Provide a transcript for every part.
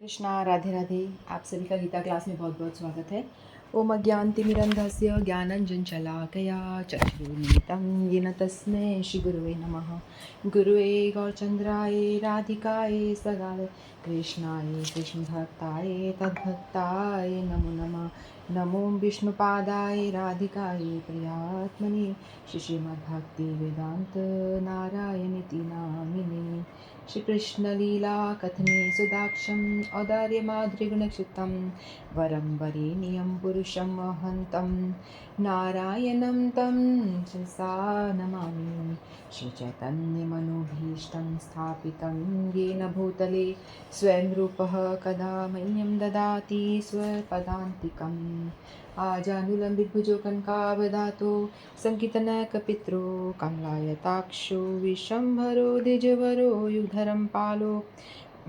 कृष्णा राधे राधे। आप सभी का गीता क्लास में बहुत बहुत स्वागत है। ओम अज्ञानतिमिरन्धस्य ज्ञानञ्जनशलाकया चक्षुरुन्मिलितं येन तस्मै श्रीगुरुवे नमः। गुरुवे गौरचन्द्राय राधिकाय सदाय कृष्णाय कृष्णभक्ताय तद्भक्ताय नमो नमः। नमो विष्णुपादाय राधिकाय प्रियात्मने श्रीमद्भक्तिवेदान्त नारायणीति नामिने। श्रीकृष्णलीला कथने सुदाक्षम् औदार्यमाधुर्यगुणक्षितं वरं वरेण्यं पुरुषं वहन्तं नारायणं तं शिरसा नमामि। श्रीचैतन्यमनोभीष्टं स्थापितं येन भूतले स्वयं रूपः कदा मह्यं ददाति स्वपदान्तिकम्। आजानुलम्बितभुजो कनकावदातो सङ्कीर्तनैकपित्रो कमलायताक्षो विश्वम्भरो द्विजवरो युगधरं पालो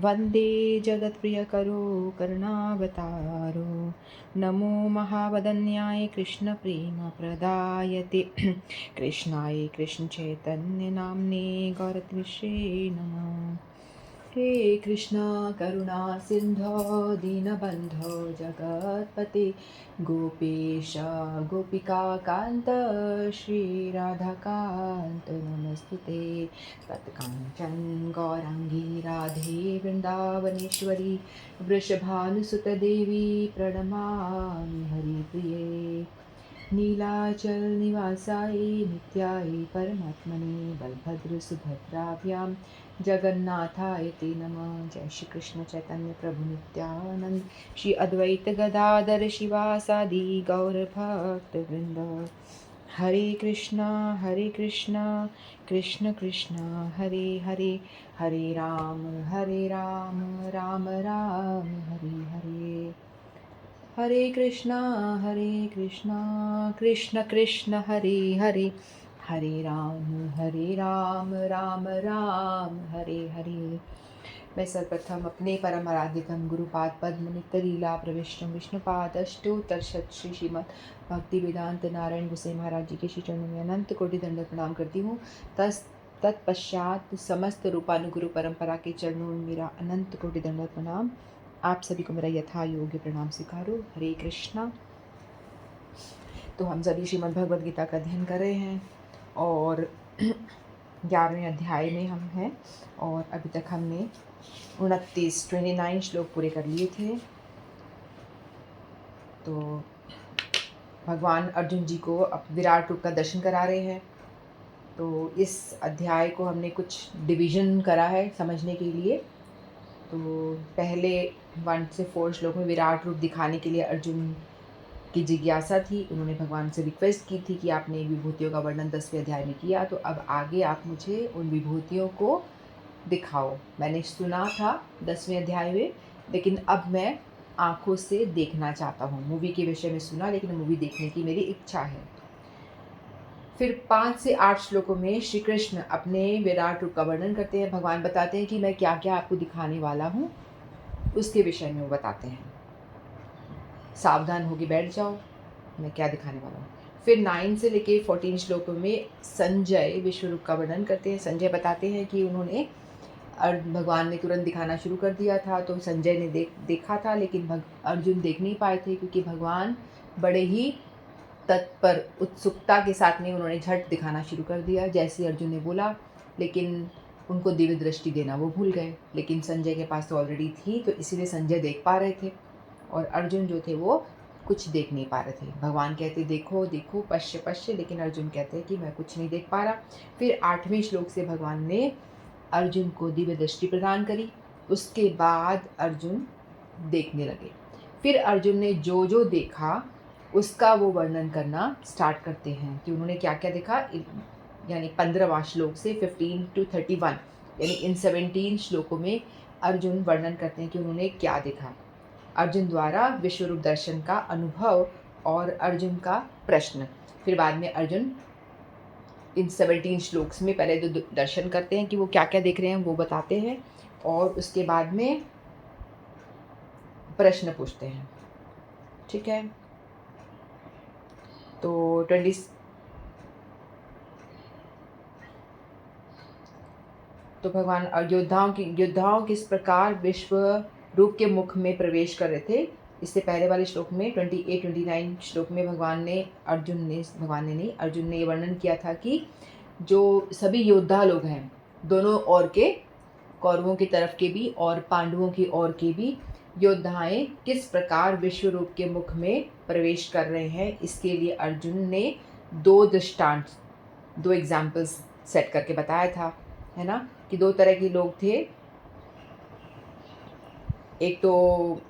वन्दे जगत्प्रियकरो करुणावतारो। नमो महावदन्याय कृष्णप्रेमप्रदायते कृष्णाय कृष्णचैतन्यनाम्ने गौरत्विषे नमः। हे कृष्णा करुणा सिन्धो दीनबन्धो जगत्पते गोपेश गोपिकान्त श्रीराधाकान्त नमस्तुते। तत्काञ्चन गौराङ्गी राधे वृन्दावनेश्वरी वृषभानुसुतदेवी प्रणमामि हरिप्रिये। नीलाचल निवासाय नित्याय परमात्मने बलभद्रसुभद्राभ्यां जगन्नाथाय ते नमः। जय श्री कृष्ण चैतन्य प्रभु नित्यानंद श्री अद्वैत गदाधर शिवासादि गौर भक्त वृंद। हरे कृष्णा कृष्ण कृष्ण हरे हरे, हरे राम राम राम हरे हरे। हरे कृष्णा कृष्ण कृष्ण हरे हरे, हरे राम राम हरे हरे। मैं सर्वप्रथम अपने परम आराध्यतम गुरुपाद पद्म नित्य लीला प्रविष्टम विष्णुपाद अष्टोत्तर शत श्री श्रीमद भक्ति वेदांत नारायण गुसे महाराज जी के श्री चरणों में अनंत कोटि दंड प्रणाम करती हूँ। तत्पश्चात समस्त रूपानुगुरु परंपरा के चरणों में मेरा अनंत कोटि दंड प्रणाम। आप सभी को मेरा यथा योग्य प्रणाम स्वीकारो। हरे कृष्णा। तो हम सभी श्रीमद् भगवद गीता का अध्ययन कर रहे हैं और 11वें अध्याय में हम हैं और अभी तक हमने 29 श्लोक पूरे कर लिए थे। तो भगवान अर्जुन जी को अब विराट रूप का दर्शन करा रहे हैं। तो इस अध्याय को हमने कुछ डिवीज़न करा है समझने के लिए। तो पहले 1 से 4 श्लोक में विराट रूप दिखाने के लिए अर्जुन की जिज्ञासा थी। उन्होंने भगवान से रिक्वेस्ट की थी कि आपने विभूतियों का वर्णन 10वें अध्याय में किया, तो अब आगे आप मुझे उन विभूतियों को दिखाओ। मैंने सुना था 10वें अध्याय में, लेकिन अब मैं आँखों से देखना चाहता हूँ। मूवी के विषय में सुना, लेकिन मूवी देखने की मेरी इच्छा है। फिर 5 से 8 श्लोकों में श्री कृष्ण अपने विराट रूप का वर्णन करते हैं। भगवान बताते हैं कि मैं क्या क्या आपको दिखाने वाला हूँ, उसके विषय में वो बताते हैं। सावधान होके बैठ जाओ, मैं क्या दिखाने वाला हूँ। फिर 9 से लेके 14 श्लोकों में संजय विश्व रूप का वर्णन करते हैं। संजय बताते हैं कि उन्होंने भगवान ने तुरंत दिखाना शुरू कर दिया था, तो संजय ने देखा था, लेकिन अर्जुन देख नहीं पाए थे, क्योंकि भगवान बड़े ही तत्पर उत्सुकता के साथ में उन्होंने झट दिखाना शुरू कर दिया जैसे अर्जुन ने बोला, लेकिन उनको दिव्य दृष्टि देना वो भूल गए। लेकिन संजय के पास तो ऑलरेडी थी, तो इसीलिए संजय देख पा रहे थे और अर्जुन जो थे वो कुछ देख नहीं पा रहे थे। भगवान कहते देखो देखो पश्य पश्य, लेकिन अर्जुन कहते हैं कि मैं कुछ नहीं देख पा रहा। फिर 8वें श्लोक से भगवान ने अर्जुन को दिव्य दृष्टि प्रदान करी। उसके बाद अर्जुन देखने लगे। फिर अर्जुन ने जो जो देखा उसका वो वर्णन करना स्टार्ट करते हैं कि उन्होंने क्या क्या देखा। यानी 15वां श्लोक से 15 to 31, यानी इन 17 श्लोकों में अर्जुन वर्णन करते हैं कि उन्होंने क्या देखा। अर्जुन द्वारा विश्वरूप दर्शन का अनुभव और अर्जुन का प्रश्न। फिर बाद में अर्जुन इन 17 श्लोक्स में पहले जो दर्शन करते हैं कि वो क्या क्या देख रहे हैं वो बताते हैं, और उसके बाद में प्रश्न पूछते हैं। ठीक है, तो 20 तो भगवान योद्धाओं किस प्रकार विश्व रूप के मुख में प्रवेश कर रहे थे। इससे पहले वाले श्लोक में 28-29 श्लोक में भगवान ने अर्जुन ने ये वर्णन किया था कि जो सभी योद्धा लोग हैं, दोनों ओर के, कौरवों की तरफ के भी और पांडवों की ओर के भी योद्धाएं किस प्रकार विश्व रूप के मुख में प्रवेश कर रहे हैं, इसके लिए अर्जुन ने 2 एग्जाम्पल्स सेट करके बताया था, है ना, कि 2 तरह के लोग थे। एक तो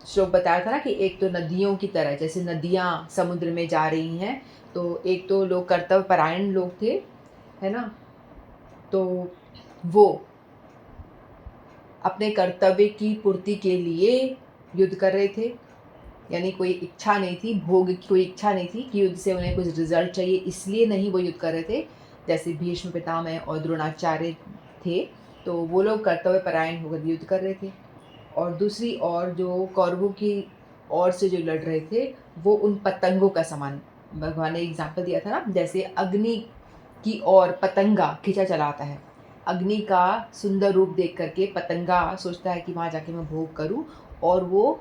श्लोक बताया था ना कि एक तो नदियों की तरह, जैसे नदियाँ समुद्र में जा रही हैं, तो एक तो लोग कर्तव्य परायण लोग थे, है ना, तो वो अपने कर्तव्य की पूर्ति के लिए युद्ध कर रहे थे, यानी कोई इच्छा नहीं थी, भोग की कोई इच्छा नहीं थी कि युद्ध से उन्हें कुछ रिजल्ट चाहिए, इसलिए नहीं वो युद्ध कर रहे थे। जैसे भीष्म पितामह और द्रोणाचार्य थे, तो वो लोग कर्तव्य परायण होकर युद्ध कर रहे थे। और दूसरी ओर जो कौरवों की ओर से जो लड़ रहे थे, वो उन पतंगों का समान, भगवान ने एग्जाम्पल दिया था ना, जैसे अग्नि की ओर पतंगा खींचा चलाता है। अग्नि का सुंदर रूप देख करके पतंगा सोचता है कि वहाँ जाके मैं भोग करूं, और वो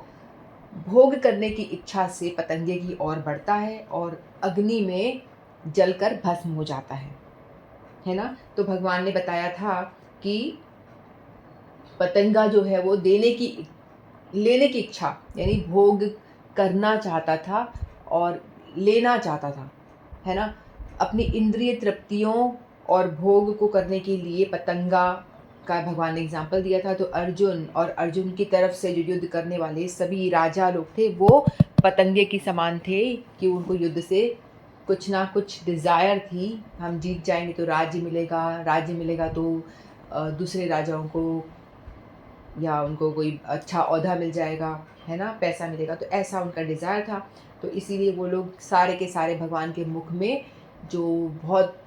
भोग करने की इच्छा से पतंगे की ओर बढ़ता है और अग्नि में जलकर भस्म हो जाता है ना। तो भगवान ने बताया था कि पतंगा जो है वो लेने की इच्छा, यानी भोग करना चाहता था और लेना चाहता था, है ना। अपनी इंद्रिय तृप्तियों और भोग को करने के लिए पतंगा का भगवान ने एग्जाम्पल दिया था। तो अर्जुन की तरफ से जो युद्ध करने वाले सभी राजा लोग थे, वो पतंगे की समान थे कि उनको युद्ध से कुछ ना कुछ डिज़ायर थी। हम जीत जाएंगे तो राज्य मिलेगा तो दूसरे राजाओं को या उनको कोई अच्छा ओहदा मिल जाएगा, है ना, पैसा मिलेगा, तो ऐसा उनका डिज़ायर था। तो इसीलिए वो लोग सारे के सारे भगवान के मुख में जो बहुत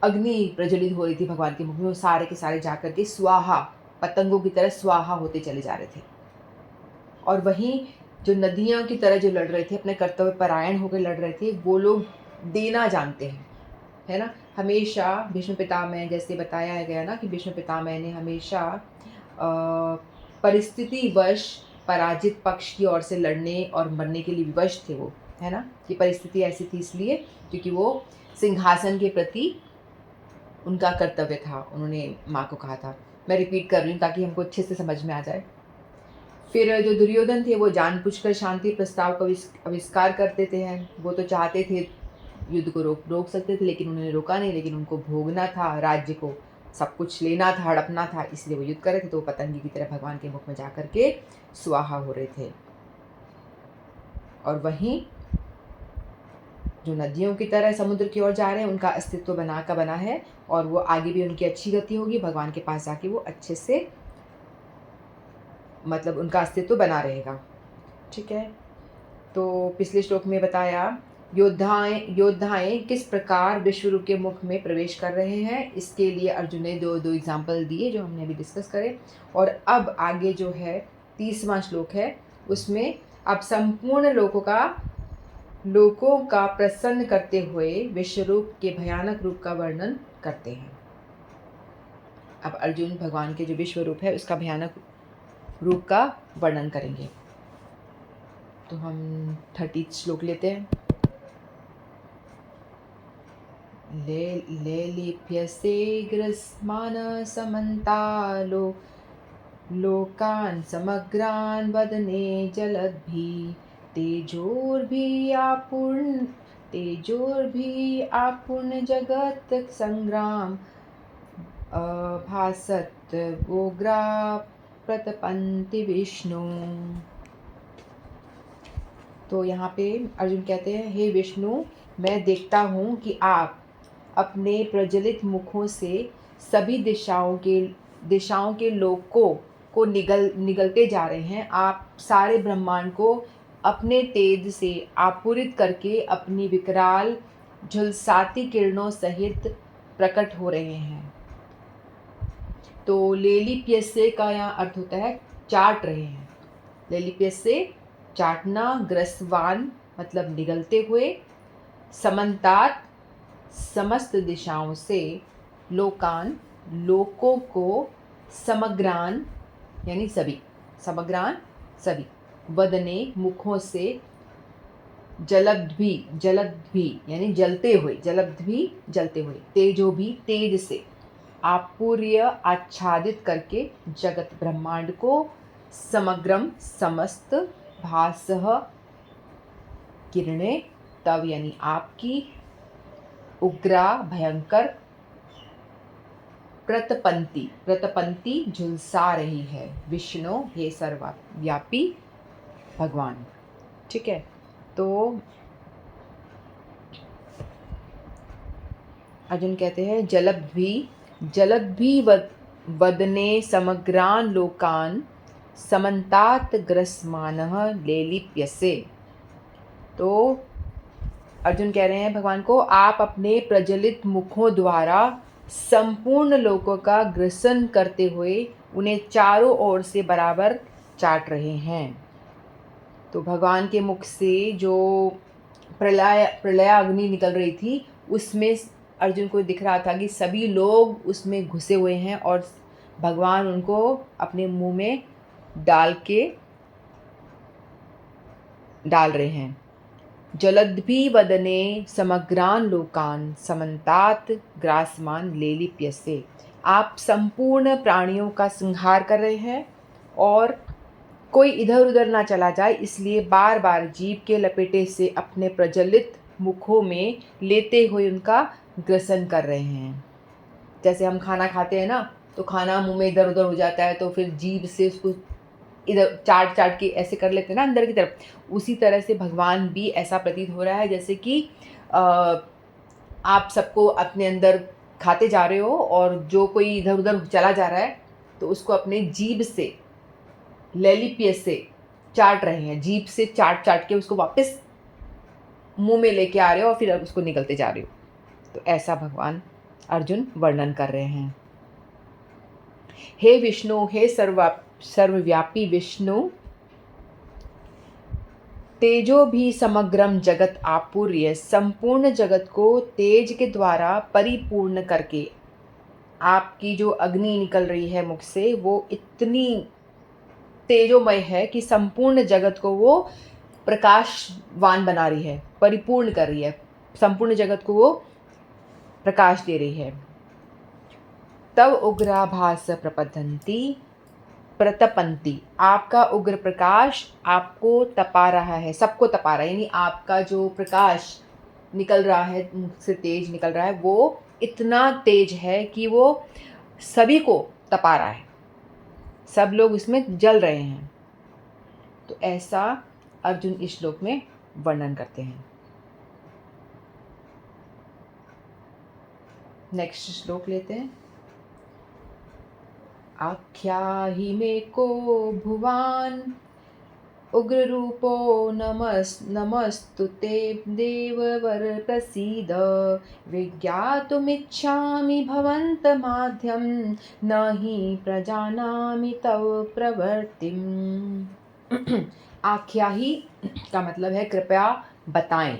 अग्नि प्रज्वलित हो रही थी भगवान के मुख में, वो सारे के सारे जा कर के स्वाहा, पतंगों की तरह स्वाहा होते चले जा रहे थे। और वहीं जो नदियों की तरह जो लड़ रहे थे, अपने कर्तव्य परायण होकर लड़ रहे थे, वो लोग देना जानते हैं, है ना। हमेशा भीष्म पितामह, जैसे बताया गया ना कि भीष्म पितामह ने हमेशा परिस्थितिवश पराजित पक्ष की ओर से लड़ने और मरने के लिए विवश थे वो, है ना। ये परिस्थिति ऐसी थी इसलिए क्योंकि वो सिंहासन के प्रति उनका कर्तव्य था, उन्होंने माँ को कहा था। मैं रिपीट कर रही हूँ ताकि हमको अच्छे से समझ में आ जाए। फिर जो दुर्योधन थे वो जानबूझकर शांति प्रस्ताव का आविष्कार करते थे हैं। वो तो चाहते थे युद्ध को रोक सकते थे, लेकिन उन्होंने रोका नहीं, लेकिन उनको भोगना था, राज्य को सब कुछ लेना था, हड़पना था, इसलिए वो युद्ध कर रहे थे। तो वो पतंगे की तरह भगवान के मुख में जा कर के स्वाहा हो रहे थे। और वहीं जो नदियों की तरह समुद्र की ओर जा रहे हैं, उनका अस्तित्व बना है और वो आगे भी उनकी अच्छी गति होगी, भगवान के पास जाके वो अच्छे से, मतलब उनका अस्तित्व बना रहेगा, ठीक है। तो पिछले श्लोक में बताया योद्धाएं किस प्रकार विश्व रूप के मुख में प्रवेश कर रहे हैं, इसके लिए अर्जुन ने दो एग्जाम्पल दिए जो हमने अभी डिस्कस करे। और अब आगे जो है 30वां श्लोक है, उसमें अब संपूर्ण लोकों का प्रसन्न करते हुए विश्व रूप के भयानक रूप का वर्णन करते हैं। अब अर्जुन भगवान के जो विश्व रूप है उसका भयानक रूप का वर्णन करेंगे। तो हम 30 श्लोक लेते हैं। लेलिप्यसे ग्रस्मान समन्तालो लोकान् समग्रान् वदने जलद्भिः तेजोर्भि आपूर्ण जगत् संग्राम भासत वोग्रा प्रतपन्ति विष्णु। तो यहाँ पे अर्जुन कहते हैं, हे विष्णु, मैं देखता हूँ कि आप अपने प्रज्वलित मुखों से सभी दिशाओं के लोकों को निगलते जा रहे हैं। आप सारे ब्रह्मांड को अपने तेज से आपूरित करके अपनी विकराल झुलसाती किरणों सहित प्रकट हो रहे हैं। तो लेलिप्यसे का यहाँ अर्थ होता है चाट रहे हैं। लेलिप्यसे चाटना, ग्रसवान मतलब निगलते हुए, समन्तात समस्त दिशाओं से, लोकान लोकों को, समग्रान यानी सभी, समग्रान सभी, वदने मुखों से, जलद्भि यानी जलते हुए, जलद्भि जलते हुए, तेजो भी तेज से, आपूर्य आच्छादित करके, जगत ब्रह्मांड को, समग्रम समस्त, भासः किरणें तव यानी आपकी, उग्रा भयंकर, प्रतपंती झुलसा रही है, विष्णु हे सर्वव्यापी भगवान। ठीक है, तो अर्जुन कहते हैं जलद्भि वदने समग्रान लोकान समन्तात ग्रसमानः लेलिप्यसे। तो अर्जुन कह रहे हैं भगवान को, आप अपने प्रज्वलित मुखों द्वारा संपूर्ण लोकों का ग्रसन करते हुए उन्हें चारों ओर से बराबर चाट रहे हैं। तो भगवान के मुख से जो प्रलय अग्नि निकल रही थी, उसमें अर्जुन को दिख रहा था कि सभी लोग उसमें घुसे हुए हैं और भगवान उनको अपने मुंह में डाल रहे हैं। जलद्भि वदने समग्रान लोकान समन्तात ग्रासमान लेलिप्यसे। आप संपूर्ण प्राणियों का संहार कर रहे हैं और कोई इधर उधर ना चला जाए, इसलिए बार बार जीभ के लपेटे से अपने प्रज्वलित मुखों में लेते हुए उनका ग्रसन कर रहे हैं। जैसे हम खाना खाते हैं ना, तो खाना मुंह में इधर उधर हो जाता है, तो फिर जीभ से उसको इधर चाट के ऐसे कर लेते हैं ना अंदर की तरफ। उसी तरह से भगवान भी ऐसा प्रतीत हो रहा है जैसे कि आप सबको अपने अंदर खाते जा रहे हो और जो कोई इधर उधर चला जा रहा है तो उसको अपने जीभ से, लेलिप्य से चाट रहे हैं। जीभ से चाट के उसको वापस मुंह में लेके आ रहे हो और फिर उसको निकलते जा रहे हो। तो ऐसा भगवान अर्जुन वर्णन कर रहे हैं। हे विष्णु, हे सर्वव्यापी विष्णु, तेजो भी समग्रम जगत आपूर्य, संपूर्ण जगत को तेज के द्वारा परिपूर्ण करके, आपकी जो अग्नि निकल रही है मुख से वो इतनी तेजोमय है कि संपूर्ण जगत को वो प्रकाशवान बना रही है, परिपूर्ण कर रही है, संपूर्ण जगत को वो प्रकाश दे रही है। तव उग्राभास प्रतपंती, आपका उग्र प्रकाश आपको तपा रहा है, सबको तपा रहा है। यानी आपका जो प्रकाश निकल रहा है, मुख से तेज निकल रहा है, वो इतना तेज है कि वो सभी को तपा रहा है, सब लोग इसमें जल रहे हैं। तो ऐसा अर्जुन इस श्लोक में वर्णन करते हैं। नेक्स्ट श्लोक लेते हैं। आख्याहि मे को भुवान उग्र रूपो नमस्तुते देववर प्रसीद विज्ञातुमिच्छामि भवन्तमाद्यं न हि प्रजानामि तव प्रवृत्तिम्। आख्याहि का मतलब है कृपया बताएं,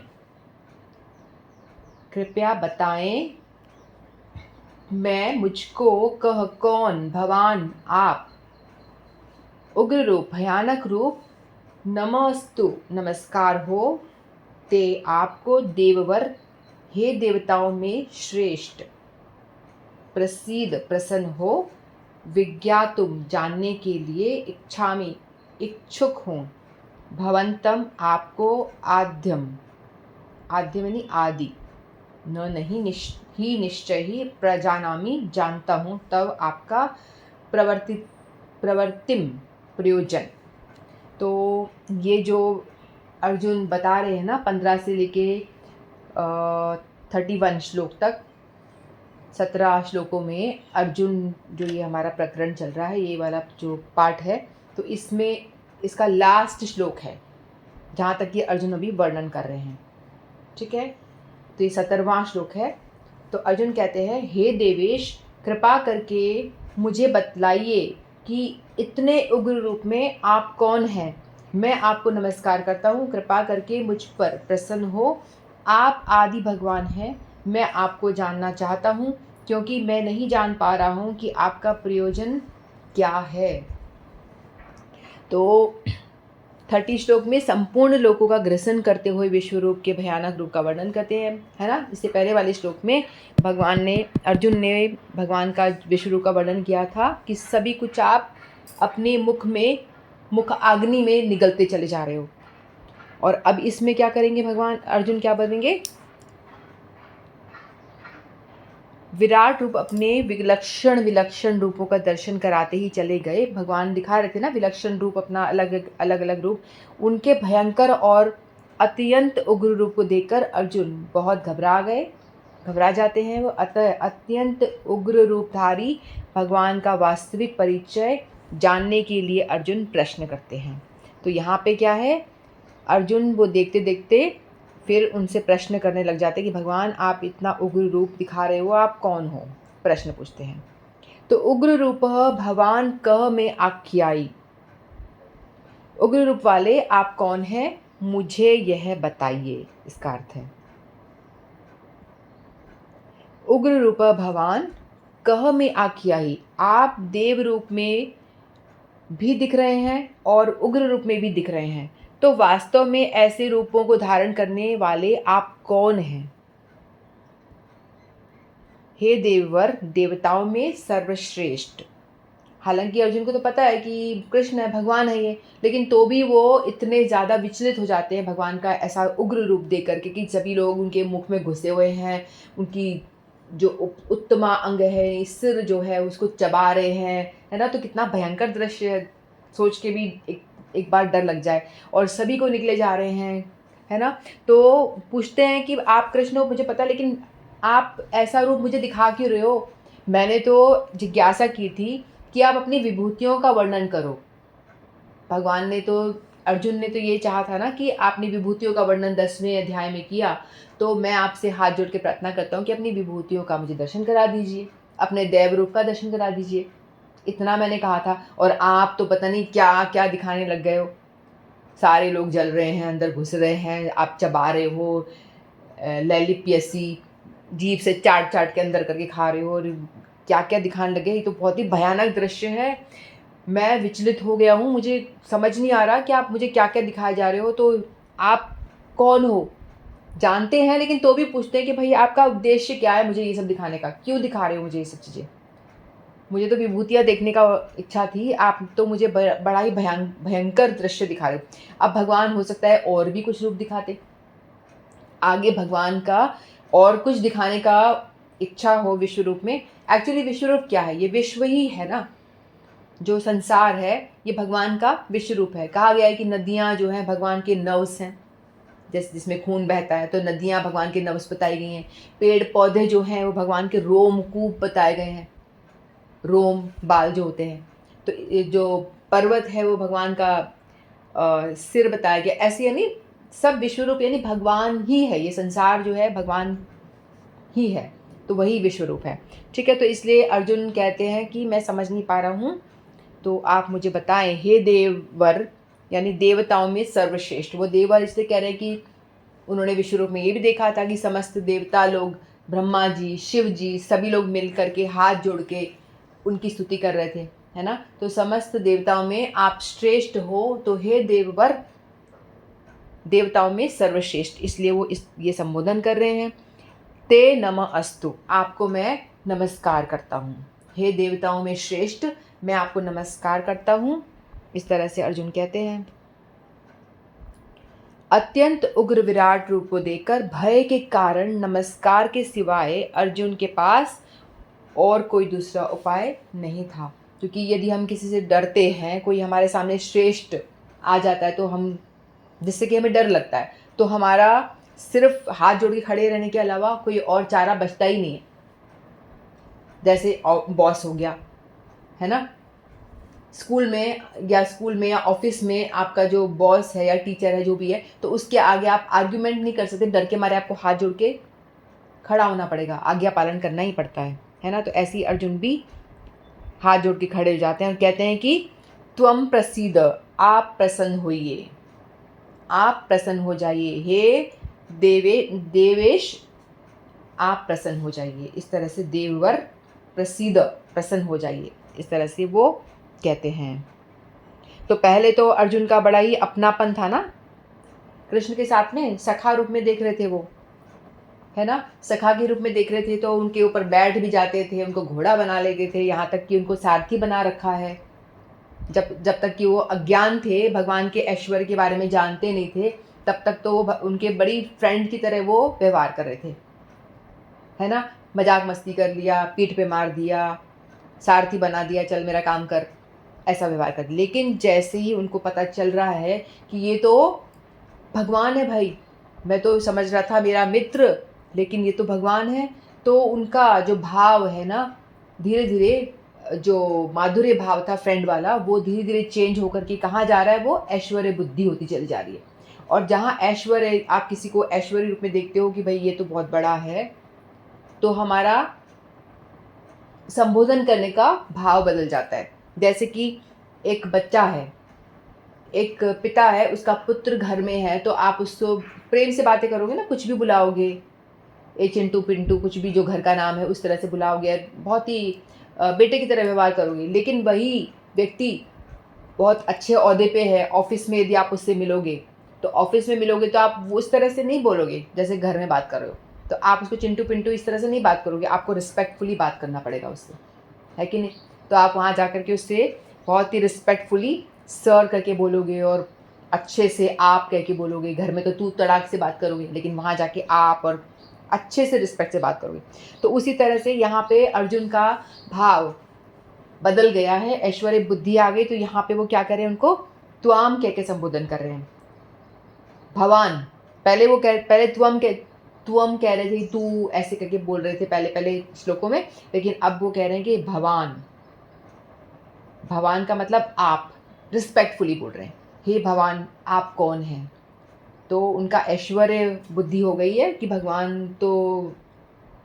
कृपया बताएं। मैं, मुझको, कह कौन, भवान आप, उग्र रूप भयानक रूप, नमस्तु नमस्कार हो, ते आपको, देववर हे देवताओं में श्रेष्ठ, प्रसीद प्रसन्न हो, विज्ञातुम जानने के लिए, इच्छामि इच्छुक हूँ, भवंतम आपको, आद्यम आद्यम यानी आदि, न नहीं ही निश्चय ही, प्रजानामि जानता हूँ, तब आपका प्रवर्तिम प्रयोजन। तो ये जो अर्जुन बता रहे हैं ना 15 से लेके 31 श्लोक तक, 17 श्लोकों में अर्जुन, जो ये हमारा प्रकरण चल रहा है, ये वाला जो पार्ट है, तो इसमें इसका लास्ट श्लोक है जहाँ तक ये अर्जुन अभी वर्णन कर रहे हैं। ठीक है, तो ये 17वां श्लोक है। तो अर्जुन कहते हैं, हे देवेश, कृपा करके मुझे बतलाइए कि इतने उग्र रूप में आप कौन हैं। मैं आपको नमस्कार करता हूँ, कृपा करके मुझ पर प्रसन्न हो। आप आदि भगवान हैं, मैं आपको जानना चाहता हूँ, क्योंकि मैं नहीं जान पा रहा हूँ कि आपका प्रयोजन क्या है। तो 30 श्लोक में संपूर्ण लोकों का ग्रसन करते हुए विश्वरूप के भयानक रूप का वर्णन करते हैं, है ना। इससे पहले वाले श्लोक में अर्जुन ने भगवान का विश्वरूप का वर्णन किया था कि सभी कुछ आप अपने मुख अग्नि में निगलते चले जा रहे हो। और अब इसमें क्या करेंगे, भगवान अर्जुन क्या बनेंगे, विराट रूप अपने विलक्षण रूपों का दर्शन कराते ही चले गए। भगवान दिखा रहे थे ना विलक्षण रूप, अपना अलग अलग रूप। उनके भयंकर और अत्यंत उग्र रूप को देखकर अर्जुन बहुत घबरा जाते हैं। वो अत्यंत उग्र रूपधारी भगवान का वास्तविक परिचय जानने के लिए अर्जुन प्रश्न करते हैं। तो यहाँ पे क्या है, अर्जुन वो देखते देखते फिर उनसे प्रश्न करने लग जाते कि भगवान आप इतना उग्र रूप दिखा रहे हो, आप कौन हो, प्रश्न पूछते हैं। तो उग्र रूप भगवान कह में आख्यायी, उग्र रूप वाले आप कौन हैं, मुझे यह बताइए, इसका अर्थ है। उग्र रूप भगवान कह में आख्यायी, आप देव रूप में भी दिख रहे हैं और उग्र रूप में भी दिख रहे हैं, तो वास्तव में ऐसे रूपों को धारण करने वाले आप कौन हैं। हे देववर, देवताओं में सर्वश्रेष्ठ। हालांकि अर्जुन को तो पता है कि कृष्ण है, भगवान है ये, लेकिन तो भी वो इतने ज़्यादा विचलित हो जाते हैं भगवान का ऐसा उग्र रूप देख करके कि सभी लोग उनके मुख में घुसे हुए हैं, उनकी जो उत्तमा अंग है, सिर जो है उसको चबा रहे हैं, है ना। तो कितना भयंकर दृश्य है, सोच के भी एक बार डर लग जाए। और सभी को निकले जा रहे हैं, है ना। तो पूछते हैं कि आप कृष्ण हो, मुझे पता, लेकिन आप ऐसा रूप मुझे दिखा क्यों रहे हो। मैंने तो जिज्ञासा की थी कि आप अपनी विभूतियों का वर्णन करो। भगवान ने तो, अर्जुन ने तो ये चाहा था ना कि आपने विभूतियों का वर्णन 10वें अध्याय में किया, तो मैं आपसे हाथ जोड़ के प्रार्थना करता हूँ कि अपनी विभूतियों का मुझे दर्शन करा दीजिए, अपने देव रूप का दर्शन करा दीजिए। इतना मैंने कहा था, और आप तो पता नहीं क्या क्या दिखाने लग गए हो। सारे लोग जल रहे हैं, अंदर घुस रहे हैं, आप चबा रहे हो, लैलिपियसी जीभ से चाट के अंदर करके खा रहे हो, और क्या क्या दिखाने लगे। ये तो बहुत ही भयानक दृश्य है। मैं विचलित हो गया हूँ, मुझे समझ नहीं आ रहा कि आप मुझे क्या क्या दिखाए जा रहे हो। तो आप कौन हो, जानते हैं, लेकिन तो भी पूछते हैं कि भाई आपका उद्देश्य क्या है, मुझे ये सब दिखाने का, क्यों दिखा रहे हो मुझे ये सब चीज़ें। मुझे तो विभूतियाँ देखने का इच्छा थी, आप तो मुझे बड़ा ही भयंकर दृश्य दिखा रहे हो। अब भगवान हो सकता है और भी कुछ रूप दिखाते, आगे भगवान का और कुछ दिखाने का इच्छा हो विश्व रूप में। एक्चुअली विश्व रूप क्या है, ये विश्व ही है ना, जो संसार है ये भगवान का विश्व रूप है। कहा गया है कि नदियाँ जो हैं भगवान के नर्व्स हैं, जैसे जिसमें खून बहता है, तो नदियाँ भगवान के नर्व्स बताई गई हैं। पेड़ पौधे जो हैं वो भगवान के रोमकूप बताए गए हैं, रोम बाल जो होते हैं। तो ये जो पर्वत है वो भगवान का सिर बताया गया। ऐसे यानी सब विश्व रूप, यानी भगवान ही है, ये संसार जो है भगवान ही है, तो वही विश्व रूप है। ठीक है, तो इसलिए अर्जुन कहते हैं कि मैं समझ नहीं पा रहा हूँ, तो आप मुझे बताएं हे देववर, यानी देवताओं में सर्वश्रेष्ठ। वो देववर इसलिए कह रहे हैं कि उन्होंने विश्व रूप में ये भी देखा था कि समस्त देवता लोग, ब्रह्मा जी, शिव जी, सभी लोग मिल करके हाथ जोड़ के उनकी स्तुति कर रहे थे, है ना। तो समस्त देवताओं में आप श्रेष्ठ हो, तो हे देववर, देवताओं में सर्वश्रेष्ठ, इसलिए वो ये संबोधन कर रहे हैं। ते नमः अस्तु, आपको मैं नमस्कार करता हूँ। हे देवताओं में श्रेष्ठ, मैं आपको नमस्कार करता हूँ। इस तरह से अर्जुन कहते हैं। अत्यंत उग्र विराट रूप को देखकर भय के कारण नमस्कार के सिवाय अर्जुन के पास और कोई दूसरा उपाय नहीं था। क्योंकि यदि हम किसी से डरते हैं, कोई हमारे सामने श्रेष्ठ आ जाता है, तो हम, जिससे कि हमें डर लगता है, तो हमारा सिर्फ हाथ जोड़ के खड़े रहने के अलावा कोई और चारा बचता ही नहीं है। जैसे बॉस हो गया, है ना, स्कूल में या ऑफिस में आपका जो बॉस है या टीचर है जो भी है, तो उसके आगे आप आर्ग्यूमेंट नहीं कर सकते, डर के मारे आपको हाथ जोड़ के खड़ा होना पड़ेगा, आज्ञा पालन करना ही पड़ता है ना। तो ऐसे ही अर्जुन भी हाथ जोड़ के खड़े हो जाते हैं और कहते हैं कि त्वम प्रसीद, आप प्रसन्न होइए, आप प्रसन्न हो जाइए, हे देवेश आप प्रसन्न हो जाइए। इस तरह से देववर प्रसीद, प्रसन्न हो जाइए, इस तरह से वो कहते हैं। तो पहले तो अर्जुन का बड़ा ही अपनापन था ना कृष्ण के साथ में, सखा रूप में देख रहे थे वो, है ना, सखा के रूप में देख रहे थे, तो उनके ऊपर बैठ भी जाते थे, उनको घोड़ा बना लेते थे, यहाँ तक कि उनको सारथी बना रखा है। जब जब तक कि वो अज्ञान थे, भगवान के ऐश्वर्य के बारे में जानते नहीं थे, तब तक तो वो उनके बड़ी फ्रेंड की तरह वो व्यवहार कर रहे थे, है ना, मजाक मस्ती कर लिया, पीठ पे मार दिया, सारथी बना दिया, चल मेरा काम कर, ऐसा व्यवहार कर दिया। लेकिन जैसे ही उनको पता चल रहा है कि ये तो भगवान है भाई, मैं तो समझ रहा था मेरा मित्र, लेकिन ये तो भगवान है, तो उनका जो भाव है ना, धीरे धीरे जो माधुर्य भाव था फ्रेंड वाला, वो धीरे धीरे चेंज होकर के कहाँ जा रहा है, वो ऐश्वर्य बुद्धि होती चली जा रही है। और जहाँ ऐश्वर्य, आप किसी को ऐश्वर्य रूप में देखते हो कि भाई ये तो बहुत बड़ा है, तो हमारा संबोधन करने का भाव बदल जाता है। जैसे कि एक बच्चा है, एक पिता है, उसका पुत्र घर में है, तो आप उसको प्रेम से बातें करोगे ना, कुछ भी बुलाओगे, ए चिंटू पिंटू, कुछ भी जो घर का नाम है उस तरह से बुलाओगे, बहुत ही बेटे की तरह व्यवहार करोगे। लेकिन वही व्यक्ति बहुत अच्छे ओहदे पे है, ऑफिस में यदि आप उससे मिलोगे, तो ऑफिस में मिलोगे तो आप उस तरह से नहीं बोलोगे जैसे घर में बात कर रहे हो, तो आप उसको चिंटू पिंटू इस तरह से नहीं बात करोगे, आपको रिस्पेक्टफुली बात करना पड़ेगा उससे, है कि नहीं। तो आप वहाँ जा कर के उससे बहुत ही रिस्पेक्टफुली सर करके बोलोगे और अच्छे से आप कह के बोलोगे। घर में तो तू तड़ाक से बात करोगे, लेकिन वहाँ जाके आप और अच्छे से रिस्पेक्ट से बात करोगे। तो उसी तरह से यहाँ पे अर्जुन का भाव बदल गया है, ऐश्वर्य बुद्धि आ गई, तो यहाँ पे वो क्या कर रहे हैं, उनको त्वाम कह के संबोधन कर रहे हैं, भगवान। पहले वो पहले त्वम कह रहे थे, तू ऐसे करके बोल रहे थे पहले पहले श्लोकों में, लेकिन अब वो कह रहे हैं कि भगवान। भगवान का मतलब आप, रिस्पेक्टफुली बोल रहे हैं, हे भगवान आप कौन हैं। तो उनका ऐश्वर्य बुद्धि हो गई है कि भगवान तो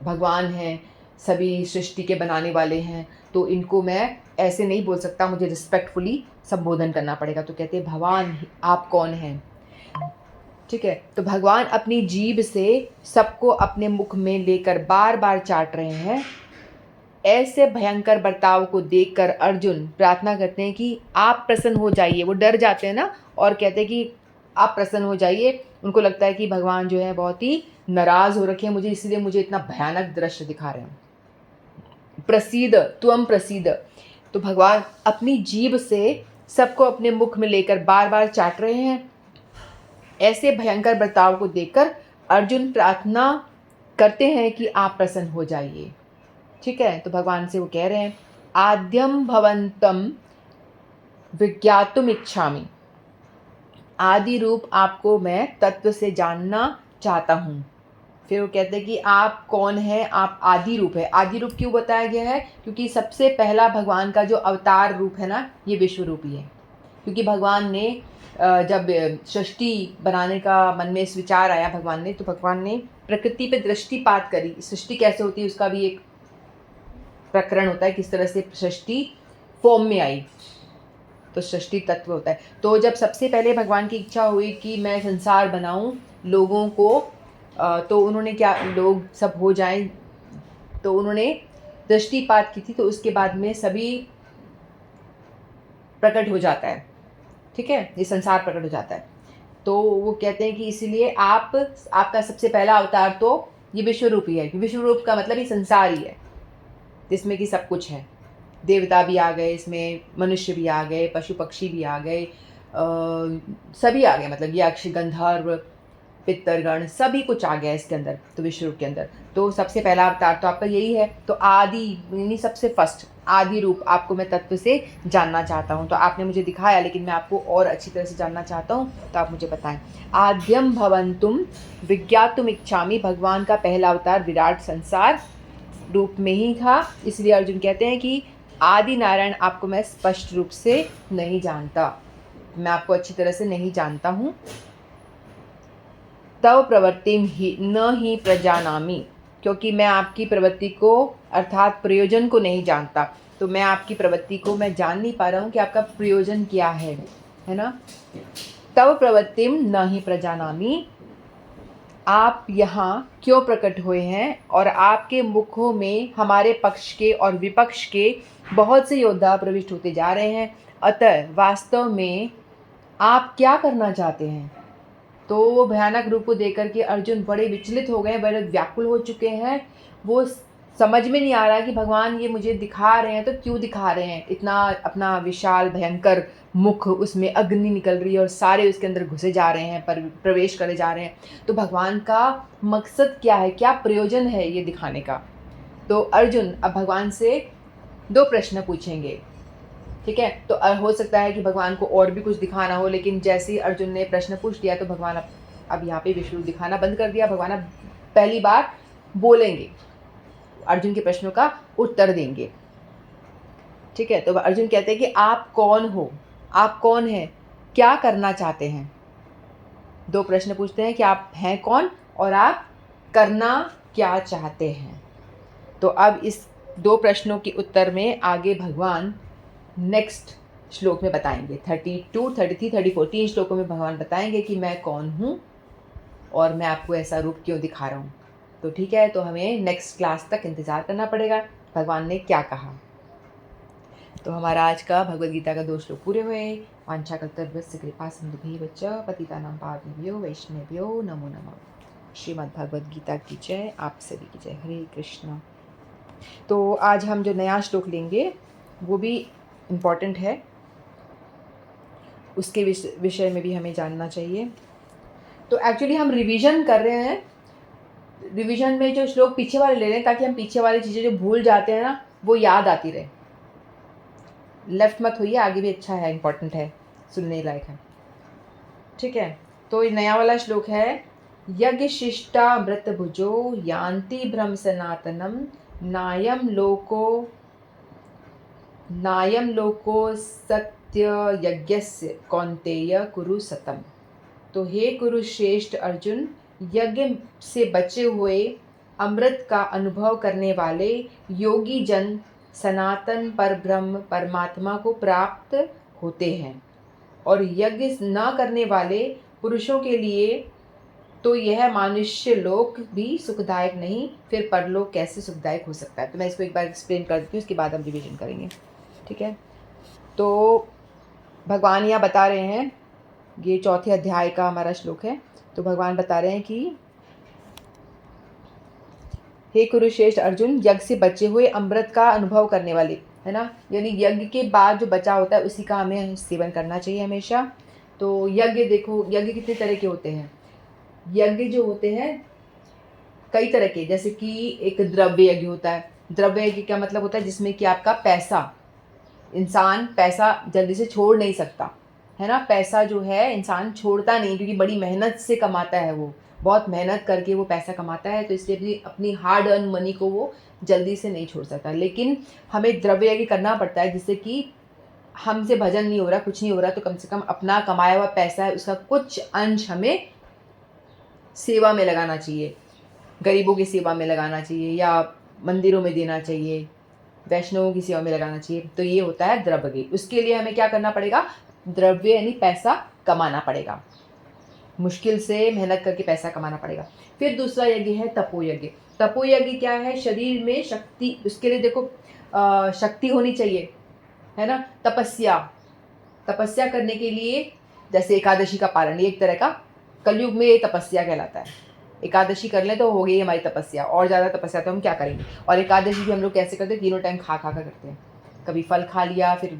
भगवान हैं, सभी सृष्टि के बनाने वाले हैं, तो इनको मैं ऐसे नहीं बोल सकता, मुझे रिस्पेक्टफुली संबोधन करना पड़ेगा। तो कहते हैं भगवान आप कौन हैं, ठीक है। तो भगवान अपनी जीभ से सबको अपने मुख में लेकर बार बार चाट रहे हैं। ऐसे भयंकर बर्ताव को देखकर अर्जुन प्रार्थना करते हैं कि आप प्रसन्न हो जाइए। वो डर जाते हैं ना, और कहते हैं कि आप प्रसन्न हो जाइए। उनको लगता है कि भगवान जो है बहुत ही नाराज़ हो रखे हैं मुझे, इसलिए मुझे इतना भयानक दृश्य दिखा रहे हैं। प्रसीद त्वम प्रसीद। तो भगवान अपनी जीभ से सबको अपने मुख में लेकर बार बार चाट रहे हैं। ऐसे भयंकर बर्ताव को देखकर अर्जुन प्रार्थना करते हैं कि आप प्रसन्न हो जाइए, ठीक है। तो भगवान से वो कह रहे हैं आद्यम भवंतम विज्ञातुम इच्छामि। आदि रूप आपको मैं तत्व से जानना चाहता हूँ। फिर वो कहते हैं कि आप कौन हैं, आप आदि रूप है। आदि रूप क्यों बताया गया है, क्योंकि सबसे पहला भगवान का जो अवतार रूप है ना, ये विश्व रूप ही है। क्योंकि भगवान ने जब सृष्टि बनाने का मन में इस विचार आया भगवान ने, तो भगवान ने प्रकृति पे दृष्टिपात करी। सृष्टि कैसे होती है उसका भी एक प्रकरण होता है, किस तरह से सृष्टि फॉर्म में आई, तो सृष्टि तत्व होता है। तो जब सबसे पहले भगवान की इच्छा हुई कि मैं संसार बनाऊं लोगों को, तो उन्होंने क्या, लोग सब हो जाएं, तो उन्होंने दृष्टिपात की थी। तो उसके बाद में सभी प्रकट हो जाता है, ठीक है, ये संसार प्रकट हो जाता है। तो वो कहते हैं कि इसीलिए आपका सबसे पहला अवतार तो ये विश्व रूप ही है। विश्व रूप का मतलब ये संसार ही है, जिसमें कि सब कुछ है। देवता भी आ गए इसमें, मनुष्य भी आ गए, पशु पक्षी भी आ गए, सभी आ गए, मतलब यक्ष गंधर्व पितरगण सभी कुछ आ गया इसके अंदर, तो विश्व रूप के अंदर। तो सबसे पहला अवतार तो आपका यही है। तो आदि यानी सबसे फर्स्ट आदि रूप आपको मैं तत्व से जानना चाहता हूँ। तो आपने मुझे दिखाया, लेकिन मैं आपको और अच्छी तरह से जानना चाहता हूँ, तो आप मुझे बताएं। आद्यम भवंतुम विज्ञातुम इच्छामि। भगवान का पहला अवतार विराट संसार रूप में ही था, इसलिए अर्जुन कहते हैं कि आदि नारायण आपको मैं स्पष्ट रूप से नहीं जानता, मैं आपको अच्छी तरह से नहीं जानता हूँ। तव प्रवृत्तिम ही न ही प्रजानामि। क्योंकि मैं आपकी प्रवृत्ति को अर्थात प्रयोजन को नहीं जानता, तो मैं आपकी प्रवृत्ति को मैं जान नहीं पा रहा हूँ कि आपका प्रयोजन क्या है ना। तव प्रवृत्तिम न ही प्रजानामि। आप यहाँ क्यों प्रकट हुए हैं, और आपके मुखों में हमारे पक्ष के और विपक्ष के बहुत से योद्धा प्रविष्ट होते जा रहे हैं। अतः वास्तव में आप क्या करना चाहते हैं? तो भयानक रूप को देख कर के अर्जुन बड़े विचलित हो गए, बड़े व्याकुल हो चुके हैं। वो समझ में नहीं आ रहा कि भगवान ये मुझे दिखा रहे हैं तो क्यों दिखा रहे हैं। इतना अपना विशाल भयंकर मुख, उसमें अग्नि निकल रही है और सारे उसके अंदर घुसे जा रहे हैं, पर प्रवेश करे जा रहे हैं। तो भगवान का मकसद क्या है, क्या प्रयोजन है ये दिखाने का? तो अर्जुन अब भगवान से 2 प्रश्न पूछेंगे, ठीक है। तो हो सकता है कि भगवान को और भी कुछ दिखाना हो, लेकिन जैसे ही अर्जुन ने प्रश्न पूछ लिया तो भगवान अब यहाँ पे विष्णु दिखाना बंद कर दिया। भगवान अब पहली बार बोलेंगे, अर्जुन के प्रश्नों का उत्तर देंगे, ठीक है। तो अर्जुन कहते हैं कि आप कौन हो, आप कौन हैं, क्या करना चाहते हैं। 2 प्रश्न पूछते हैं कि आप हैं कौन और आप करना क्या चाहते हैं। तो अब इस 2 प्रश्नों के उत्तर में आगे भगवान नेक्स्ट श्लोक में बताएंगे। 32, 33, 34 3 श्लोकों में भगवान बताएंगे कि मैं कौन हूँ और मैं आपको ऐसा रूप क्यों दिखा रहा हूँ। तो ठीक है, तो हमें नेक्स्ट क्लास तक इंतज़ार करना पड़ेगा भगवान ने क्या कहा। तो हमारा आज का भगवद गीता का 2 श्लोक पूरे हुए। वांछा कल्पतरुभ्यश्च कृपा सिन्धुभ्येव च पतितानां पावनेभ्यो वैष्णवेभ्यो नमो नमः। श्रीमद् भगवद गीता की जय, आप सभी की जय। हरे कृष्णा। तो आज हम जो नया श्लोक लेंगे वो भी इम्पॉर्टेंट है, उसके विषय में भी हमें जानना चाहिए। तो एक्चुअली हम रिवीजन कर रहे हैं, रिवीजन में जो श्लोक पीछे वाले ले रहे हैं ताकि हम पीछे वाली चीज़ें जो भूल जाते हैं ना वो याद आती रहे। लेफ्ट मत होइए, आगे भी अच्छा है, इम्पॉर्टेंट है, सुनने लायक है, ठीक है। तो ये नया वाला श्लोक है, यज्ञ शिष्टा मृत भुजो यान्ति ब्रह्म सनातनम नायम लोको सत्य यज्ञस्य कौन्तेय कुरु सतम। तो हे कुरुश्रेष्ठ अर्जुन, यज्ञ से बचे हुए अमृत का अनुभव करने वाले योगी जन सनातन पर ब्रह्म परमात्मा को प्राप्त होते हैं, और यज्ञ न करने वाले पुरुषों के लिए तो यह मनुष्य लोक भी सुखदायक नहीं, फिर परलोक कैसे सुखदायक हो सकता है। तो मैं इसको एक बार एक्सप्लेन कर देती हूँ, उसके बाद हम रिविजन करेंगे, ठीक है। तो भगवान यहाँ बता रहे हैं, ये 4थे अध्याय का हमारा श्लोक है। तो भगवान बता रहे हैं कि हे कुरुश्रेष्ठ अर्जुन, यज्ञ से बचे हुए अमृत का अनुभव करने वाले, है ना, यानी यज्ञ के बाद जो बचा होता है उसी का हमें सेवन करना चाहिए हमेशा। तो यज्ञ देखो, यज्ञ कितने तरह के होते हैं। यज्ञ जो होते हैं कई तरह के, जैसे कि एक द्रव्य यज्ञ होता है। द्रव्य यज्ञ क्या मतलब होता है, जिसमें कि आपका पैसा, इंसान पैसा जल्दी से छोड़ नहीं सकता, है ना। पैसा जो है इंसान छोड़ता नहीं, क्योंकि बड़ी मेहनत से कमाता है, वो बहुत मेहनत करके वो पैसा कमाता है, तो इसलिए अपनी हार्ड अर्न मनी को वो जल्दी से नहीं छोड़ सकता। लेकिन हमें द्रव्य यज्ञ करना पड़ता है, जिससे कि हमसे भजन नहीं हो रहा, कुछ नहीं हो रहा, तो कम से कम अपना कमाया हुआ पैसा है उसका कुछ अंश हमें सेवा में लगाना चाहिए, गरीबों की सेवा में लगाना चाहिए, या मंदिरों में देना चाहिए, वैष्णवों की सेवा में लगाना चाहिए। तो ये होता है द्रव्य। उसके लिए हमें क्या करना पड़ेगा, द्रव्य यानी पैसा कमाना पड़ेगा, मुश्किल से मेहनत करके पैसा कमाना पड़ेगा। फिर दूसरा यज्ञ है तपोयज्ञ। तपोयज्ञ क्या है, शरीर में शक्ति, उसके लिए देखो शक्ति होनी चाहिए, है ना। तपस्या करने के लिए, जैसे एकादशी का पालन, ये एक तरह का कलयुग में तपस्या कहलाता है। एकादशी कर लें तो हो गई हमारी तपस्या, और ज़्यादा तपस्या तो हम क्या करेंगे। और एकादशी भी हम लोग कैसे करते हैं, तीनों टाइम खा कर करते हैं। कभी फल खा लिया, फिर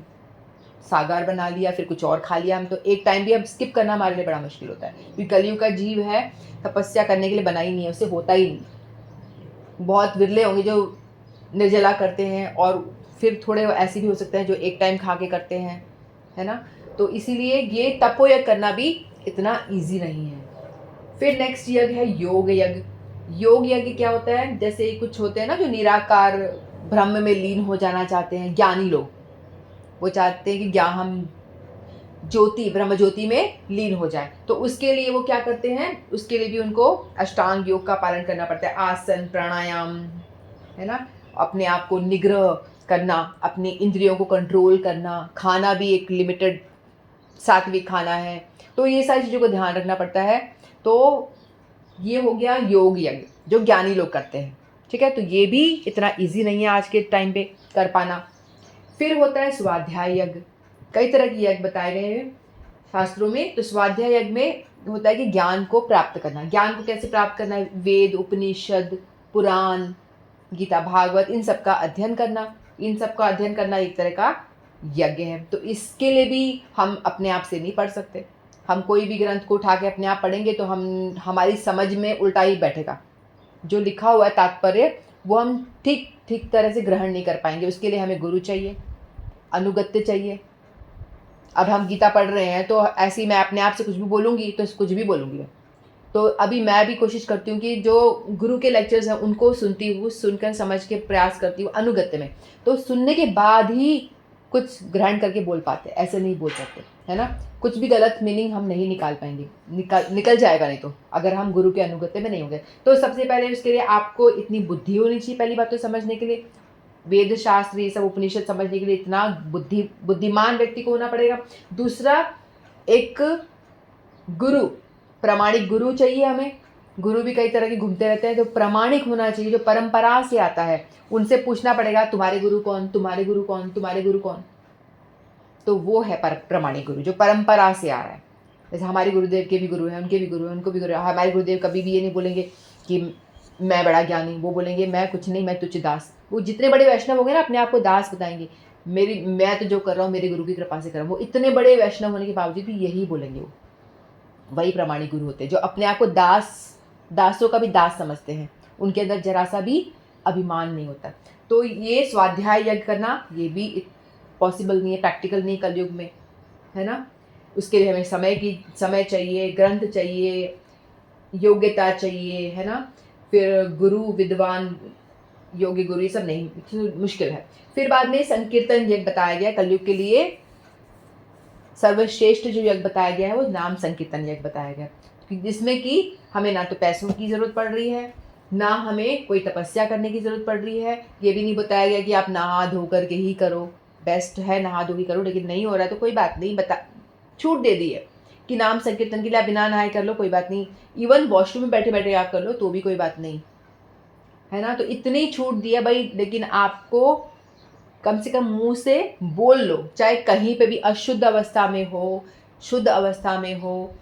सागर बना लिया, फिर कुछ और खा लिया। हम तो एक टाइम भी हम स्किप करना हमारे लिए बड़ा मुश्किल होता है, क्योंकि कलयुग का जीव है, तपस्या करने के लिए बना ही नहीं है, उससे होता ही नहीं। बहुत विरले होंगे जो निर्जला करते हैं, और फिर थोड़े ऐसे भी हो सकते हैं जो एक टाइम खा के करते हैं, है ना। तो इसीलिए ये तपोयज्ञ करना भी इतना ईजी नहीं है। फिर नेक्स्ट यज्ञ है योग यज्ञ। योग यज्ञ क्या होता है, जैसे कुछ होते हैं ना जो निराकार ब्रह्म में लीन हो जाना चाहते हैं, ज्ञानी लोग, वो चाहते हैं कि हम ज्योति, ब्रह्म ज्योति में लीन हो जाए। तो उसके लिए वो क्या करते हैं, उसके लिए भी उनको अष्टांग योग का पालन करना पड़ता है, आसन प्राणायाम, है ना, अपने आप को निग्रह करना, अपनी इंद्रियों को कंट्रोल करना, खाना भी एक लिमिटेड सात्विक खाना है। तो ये सारी चीज़ों को ध्यान रखना पड़ता है। तो ये हो गया योग यज्ञ जो ज्ञानी लोग करते हैं, ठीक है। तो ये भी इतना इजी नहीं है आज के टाइम पे कर पाना। फिर होता है स्वाध्याय यज्ञ। कई तरह के यज्ञ बताए गए हैं शास्त्रों में। तो स्वाध्याय यज्ञ में होता है कि ज्ञान को प्राप्त करना। ज्ञान को कैसे प्राप्त करना है? वेद, उपनिषद, पुराण, गीता, भागवत, इन सब का अध्ययन करना। इन सब का अध्ययन करना एक तरह का यज्ञ है। तो इसके लिए भी हम अपने आप से नहीं पढ़ सकते। हम कोई भी ग्रंथ को उठा के अपने आप पढ़ेंगे तो हमारी समझ में उल्टा ही बैठेगा। जो लिखा हुआ है तात्पर्य वो हम ठीक तरह से ग्रहण नहीं कर पाएंगे। उसके लिए हमें गुरु चाहिए, अनुगत्य चाहिए। अब हम गीता पढ़ रहे हैं तो ऐसे ही मैं अपने आप से कुछ भी बोलूँगी तो कुछ भी बोलूँगी मैं। तो अभी मैं भी कोशिश करती हूँ कि जो गुरु के लेक्चर्स हैं उनको सुनती हूँ, सुनकर समझ के प्रयास करती हूँ अनुगत्य में। तो सुनने के बाद ही कुछ ग्रहण करके बोल पाते, ऐसे नहीं बोल सकते, है ना। कुछ भी गलत मीनिंग हम नहीं निकाल पाएंगे, निकल जाएगा नहीं तो, अगर हम गुरु के अनुगत्य में नहीं होंगे। तो सबसे पहले उसके लिए आपको इतनी बुद्धि होनी चाहिए, पहली बात तो समझने के लिए वेद शास्त्र ये सब उपनिषद समझने के लिए इतना बुद्धिमान व्यक्ति को होना पड़ेगा। दूसरा, एक गुरु, प्रामाणिक गुरु चाहिए हमें। गुरु भी कई तरह के घूमते रहते हैं, तो प्रामाणिक होना चाहिए, जो परंपरा से आता है। उनसे पूछना पड़ेगा तुम्हारे गुरु कौन, तुम्हारे गुरु कौन, तुम्हारे गुरु कौन। तो वो है प्रामाणिक गुरु जो परंपरा से आ रहा है। जैसे हमारे गुरुदेव के भी गुरु हैं, उनके भी गुरु हैं, उनको भी गुरु है। हमारे गुरुदेव कभी भी ये नहीं बोलेंगे कि मैं बड़ा ज्ञानी, वो बोलेंगे मैं कुछ नहीं, मैं तुच्छ दास। वो जितने बड़े वैष्णव होंगे ना अपने आप को दास बताएंगे, मैं तो जो कर रहा हूँ मेरे गुरु की कृपा से कर रहा हूँ। वो इतने बड़े वैष्णव होने के बावजूद भी यही बोलेंगे। वो वही प्रामाणिक गुरु होते हैं जो अपने आप को दासों का भी दास समझते हैं। उनके अंदर जरा सा भी अभिमान नहीं होता। तो ये स्वाध्याय यज्ञ करना ये भी पॉसिबल नहीं है, प्रैक्टिकल नहीं कलयुग में, है ना। उसके लिए हमें समय चाहिए, ग्रंथ चाहिए, योग्यता चाहिए, है ना। फिर गुरु, विद्वान, योग्य गुरु, ये सब नहीं, मुश्किल है। फिर बाद में संकीर्तन यज्ञ बताया गया कलयुग के लिए। सर्वश्रेष्ठ जो यज्ञ बताया गया है वो नाम संकीर्तन यज्ञ बताया गया, जिसमें कि हमें ना तो पैसों की ज़रूरत पड़ रही है, ना हमें कोई तपस्या करने की ज़रूरत पड़ रही है। ये भी नहीं बताया गया कि आप नहा धो करके ही करो। बेस्ट है नहा धो के करो, लेकिन नहीं हो रहा है तो कोई बात नहीं, छूट दे दी है कि नाम संकीर्तन के लिए आप बिना नहाए कर लो, कोई बात नहीं। इवन वॉशरूम में बैठे बैठे आप कर लो तो भी कोई बात नहीं, है ना। तो इतनी छूट दी है भाई, लेकिन आपको कम से कम मुंह से बोल लो, चाहे कहीं पे भी अशुद्ध अवस्था में हो, शुद्ध अवस्था में हो,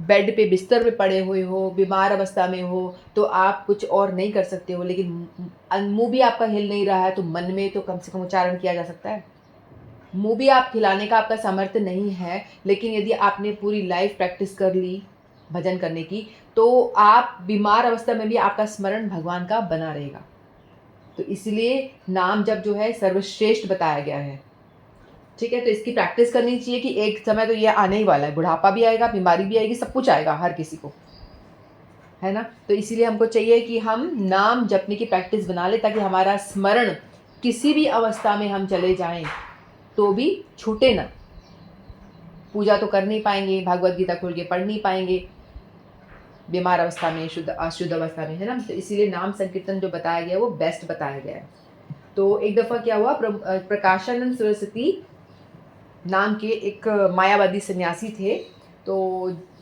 बेड पे बिस्तर पे पड़े हुए हो, बीमार अवस्था में हो, तो आप कुछ और नहीं कर सकते हो, लेकिन मुंह भी आपका हिल नहीं रहा है तो मन में तो कम से कम उच्चारण किया जा सकता है। मुंह भी आप हिलाने का आपका सामर्थ्य नहीं है, लेकिन यदि आपने पूरी लाइफ प्रैक्टिस कर ली भजन करने की, तो आप बीमार अवस्था में भी आपका स्मरण भगवान का बना रहेगा। तो इसलिए नाम जप जो है सर्वश्रेष्ठ बताया गया है, ठीक है। तो इसकी प्रैक्टिस करनी चाहिए कि एक समय तो ये आने ही वाला है, बुढ़ापा भी आएगा, बीमारी भी आएगी, सब कुछ आएगा हर किसी को, है ना। तो इसीलिए हमको चाहिए कि हम नाम जपने की प्रैक्टिस बना ले, ताकि हमारा स्मरण किसी भी अवस्था में हम चले जाएं तो भी छूटे ना। पूजा तो कर नहीं पाएंगे, भागवत गीता खोल के पढ़ नहीं पाएंगे बीमार अवस्था में, शुद्ध अशुद्ध अवस्था में, है ना। तो इसीलिए नाम संकीर्तन जो बताया गया है वो बेस्ट बताया गया है। तो एक दफ़ा क्या हुआ, प्रकाशानंद सरस्वती नाम के एक मायावादी सन्यासी थे। तो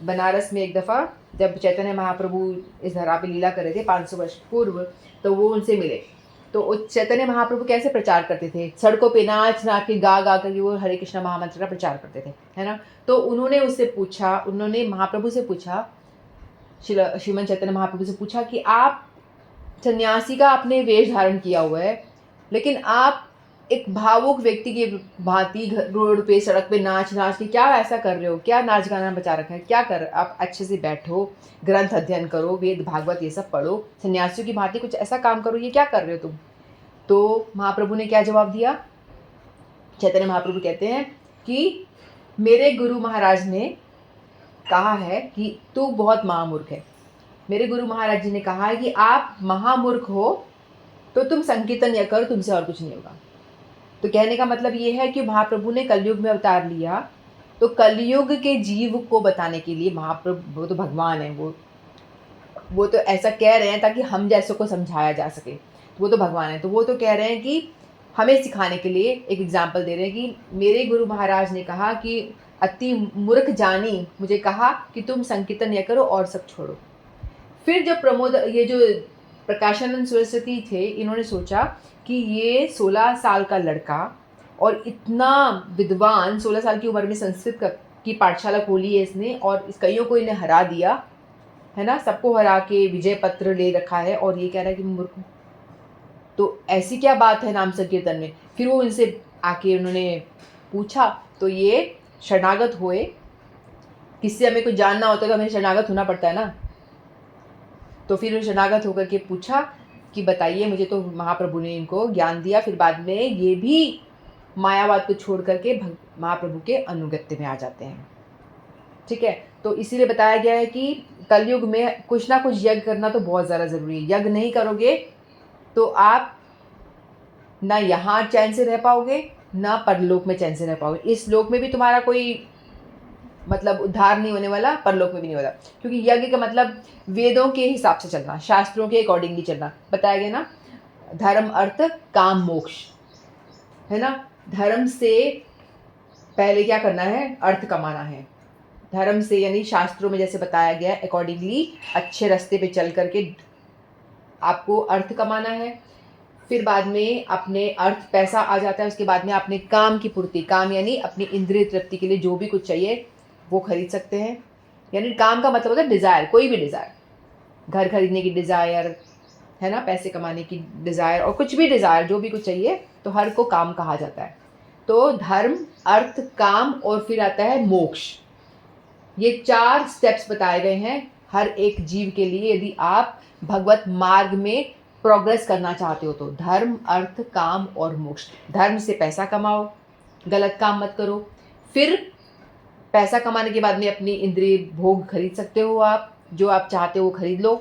बनारस में एक दफ़ा जब चैतन्य महाप्रभु इस धरा पे लीला कर रहे थे 500 वर्ष पूर्व, तो वो उनसे मिले। तो चैतन्य महाप्रभु कैसे प्रचार करते थे, सड़कों पे नाच नाच के गा कर के वो हरे कृष्णा महामंत्र का प्रचार करते थे, है ना। तो उन्होंने महाप्रभु से पूछा, श्रीमन चैतन्य महाप्रभु से पूछा कि आप सन्यासी का आपने वेश धारण किया हुआ है, लेकिन आप एक भावुक व्यक्ति की भांति रोड पे सड़क पे नाच नाच के क्या ऐसा कर रहे हो, क्या नाच गाना बचा रखा है, क्या कर, आप अच्छे से बैठो, ग्रंथ अध्ययन करो, वेद भागवत ये सब पढ़ो, सन्यासियों की भांति कुछ ऐसा काम करो, ये क्या कर रहे हो तुम। तो महाप्रभु ने क्या जवाब दिया, चैतन्य महाप्रभु कहते हैं कि मेरे गुरु महाराज ने कहा है कि तू बहुत महामूर्ख है। मेरे गुरु महाराज जी ने कहा है कि आप महामूर्ख हो तो तुम संकीर्तन या करो, तुमसे और कुछ नहीं होगा। तो कहने का मतलब ये है कि महाप्रभु ने कलयुग में अवतार लिया, तो कलयुग के जीव को बताने के लिए, महाप्रभु वो तो भगवान है, वो तो ऐसा कह रहे हैं ताकि हम जैसों को समझाया जा सके, वो तो भगवान है। तो वो तो कह रहे हैं कि हमें सिखाने के लिए एक एग्जाम्पल दे रहे हैं कि मेरे गुरु महाराज ने कहा कि अति मूर्ख जानी मुझे कहा कि तुम संकीर्तन या करो और सब छोड़ो। फिर जब ये जो प्रकाशानंद सरस्वती थे, इन्होंने सोचा कि ये 16 साल का लड़का और इतना विद्वान 16 साल की उम्र में संस्कृत की पाठशाला खोली है इसने, और इस कईयों को इन्हें हरा दिया है ना, सबको हरा के विजय पत्र ले रखा है, और ये कह रहा है कि मूर्ख। तो ऐसी क्या बात है नाम संकीर्तन में। फिर वो इनसे आके उन्होंने पूछा, तो ये शरणागत हुए। किससे हमें कुछ जानना होता है तो हमें शरणागत होना पड़ता है ना। तो फिर शरणागत होकर के पूछा कि बताइए मुझे, तो महाप्रभु ने इनको ज्ञान दिया। फिर बाद में ये भी मायावाद को छोड़ करके महाप्रभु के अनुगत्य में आ जाते हैं। ठीक है, तो इसीलिए बताया गया है कि कलयुग में कुछ ना कुछ यज्ञ करना तो बहुत ज़्यादा ज़रूरी है। यज्ञ नहीं करोगे तो आप ना यहाँ चैन से रह पाओगे, ना परलोक में चैन से रह पाओगे। इस लोक में भी तुम्हारा कोई मतलब उद्धार नहीं होने वाला, परलोक में भी नहीं होगा। क्योंकि यज्ञ का मतलब वेदों के हिसाब से चलना, शास्त्रों के अकॉर्डिंगली चलना। बताया गया ना, धर्म अर्थ काम मोक्ष, है ना। धर्म से पहले क्या करना है, अर्थ कमाना है। धर्म से यानी शास्त्रों में जैसे बताया गया है अकॉर्डिंगली अच्छे रास्ते पे चल करके आपको अर्थ कमाना है। फिर बाद में अपने अर्थ पैसा आ जाता है, उसके बाद में अपने काम की पूर्ति, काम यानी अपनी इंद्रिय तृप्ति के लिए जो भी कुछ चाहिए वो खरीद सकते हैं। यानी काम का मतलब होता है डिज़ायर, कोई भी डिज़ायर, घर खरीदने की डिज़ायर, है ना, पैसे कमाने की डिज़ायर, और कुछ भी डिज़ायर, जो भी कुछ चाहिए, तो हर को काम कहा जाता है। तो धर्म, अर्थ, काम, और फिर आता है मोक्ष। ये 4 स्टेप्स बताए गए हैं हर एक जीव के लिए। यदि आप भगवत मार्ग में प्रोग्रेस करना चाहते हो तो धर्म, अर्थ, काम और मोक्ष। धर्म से पैसा कमाओ, गलत काम मत करो। फिर पैसा कमाने के बाद में अपनी इंद्रिय भोग खरीद सकते हो, आप जो आप चाहते हो वो खरीद लो।